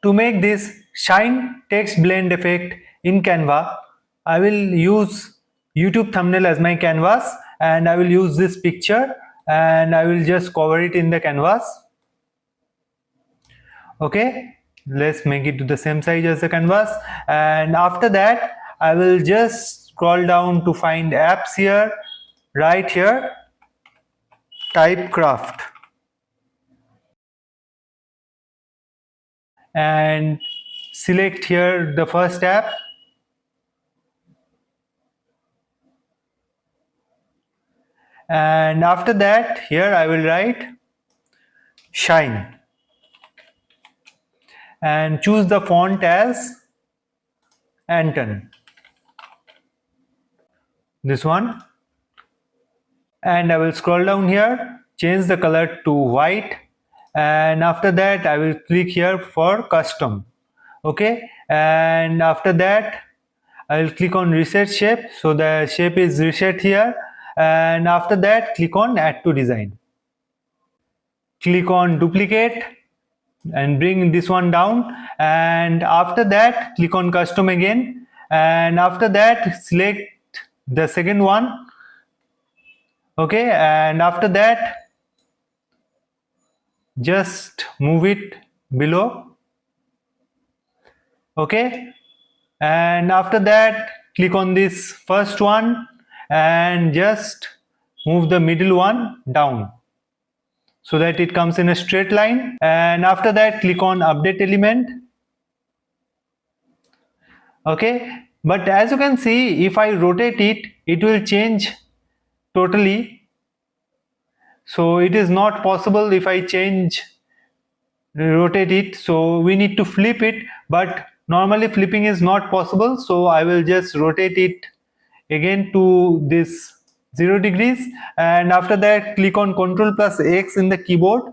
To make this shine text blend effect in Canva, I will use YouTube thumbnail as my canvas, and I will use this picture and I will just cover it in the canvas. Okay, let's make it to the same size as the canvas, and after that I will just scroll down to find apps here, right here, typecraft, and select here the first app, and after that here I will write shine and choose the font as Anton, this one, and I will scroll down here, change the color to white, and after that I will click here for custom. Okay, and after that I will click on reset shape, so the shape is reset here, and after that click on add to design, click on duplicate and bring this one down, and after that click on custom again, and after that select the second one. Okay, and after that just move it below. Okay, and after that click on this first one and just move the middle one down so that it comes in a straight line, and after that click on update element. Okay, but as you can see, if I rotate it, it will change totally, so it is not possible if I rotate it, so we need to flip it, but normally flipping is not possible, so I will just rotate it again to this 0 degrees, and after that click on Ctrl+X in the keyboard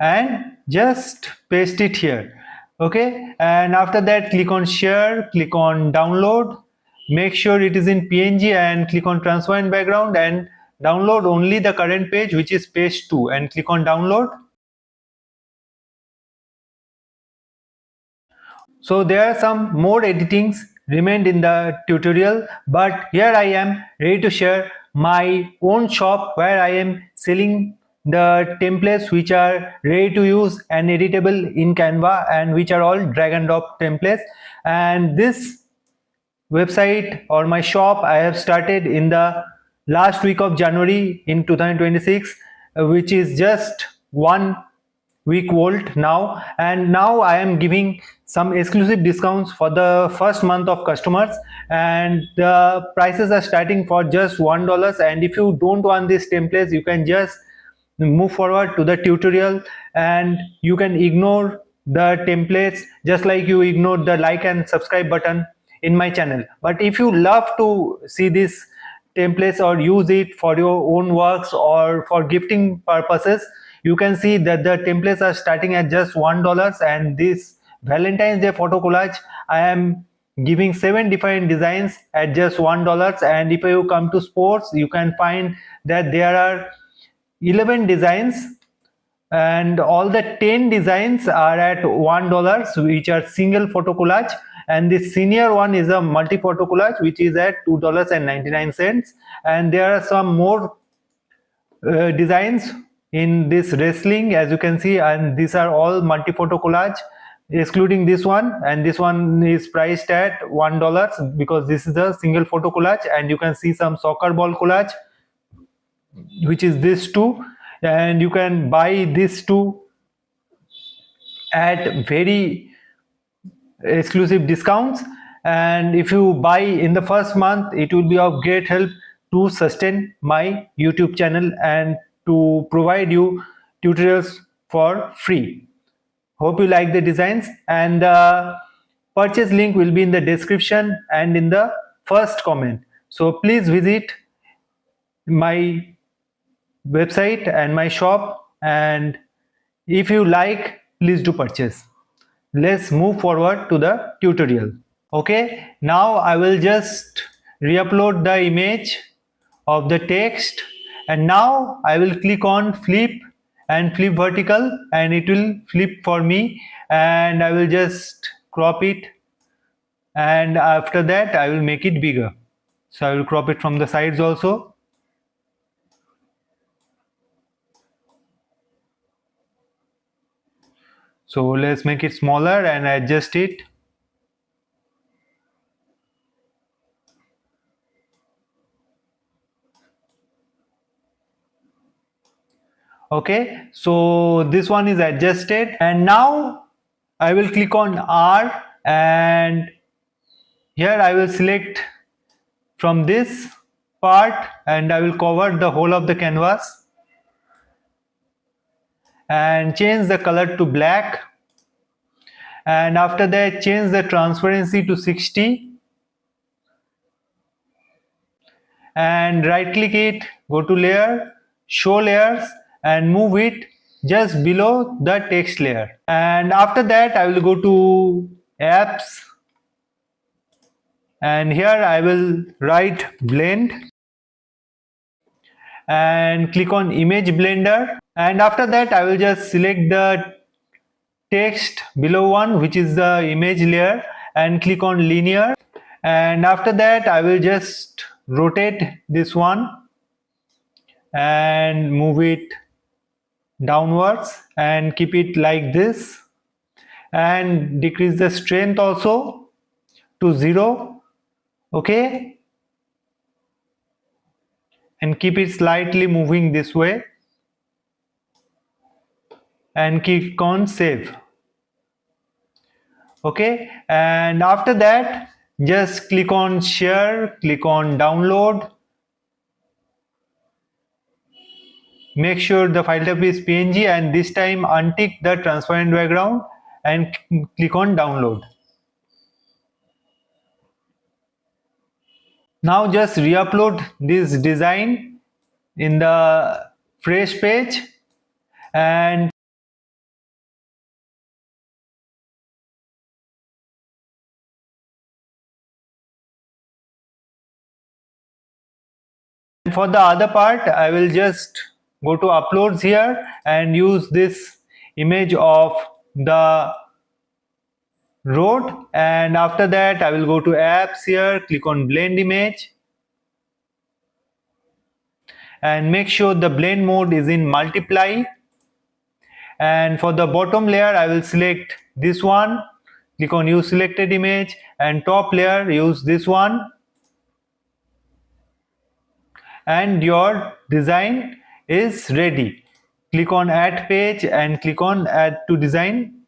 and just paste it here. Okay, and after that click on share, click on download, make sure it is in PNG, and click on transparent background and download only the current page, which is page 2, and click on download. So there are some more editings remained in the tutorial, but here I am ready to share my own shop where I am selling the templates which are ready to use and editable in Canva, and which are all drag and drop templates. And this website or my shop I have started in the last week of January in 2026, which is just 1 week old now, and now I am giving some exclusive discounts for the first month of customers, and the prices are starting for just $1. And if you don't want these templates, you can just move forward to the tutorial and you can ignore the templates, just like you ignored the like and subscribe button in my channel. But if you love to see these templates or use it for your own works or for gifting purposes, you can see that the templates are starting at just $1. And this Valentine's Day photo collage, I am giving 7 different designs at just $1. And if you come to sports, you can find that there are 11 designs, and all the 10 designs are at $1, which are single photo collage, and the senior one is a multi photo collage, which is at $2.99. and there are some more designs in this wrestling, as you can see, and these are all multi photo collage excluding this one, and this one is priced at $1 because this is a single photo collage. And you can see some soccer ball collage, which is this two, and you can buy this two at very exclusive discounts. And if you buy in the first month, it will be of great help to sustain my YouTube channel and to provide you tutorials for free. Hope you like the designs, and the purchase link will be in the description and in the first comment. So please visit my website and my shop, and if you like, please do purchase. Let's move forward to the tutorial. Okay, now I will just re-upload the image of the text, and now I will click on flip and flip vertical, and it will flip for me, and I will just crop it, and after that I will make it bigger. So I will crop it from the sides also. So let's make it smaller and adjust it. Okay, so this one is adjusted, and now I will click on R, and here I will select from this part, and I will cover the whole of the canvas and change the color to black, and after that change the transparency to 60, and right click it, go to layer, show layers, and move it just below the text layer. And after that I will go to apps, and here I will write blend and click on image blender, and after that I will just select the text below one, which is the image layer, and click on linear, and after that I will just rotate this one and move it downwards and keep it like this, and decrease the strength also to 0. Okay, and keep it slightly moving this way, and click on save. Okay, and after that just click on share, click on download, make sure the file type is png, and this time untick the transparent background and click on download. Now just re-upload this design in the fresh page, and for the other part I will just go to uploads here and use this image of the road, and after that I will go to apps here, click on blend image, and make sure the blend mode is in multiply, and for the bottom layer I will select this one, click on use selected image, and top layer use this one, and your design is ready. Click on add page and click on add to design.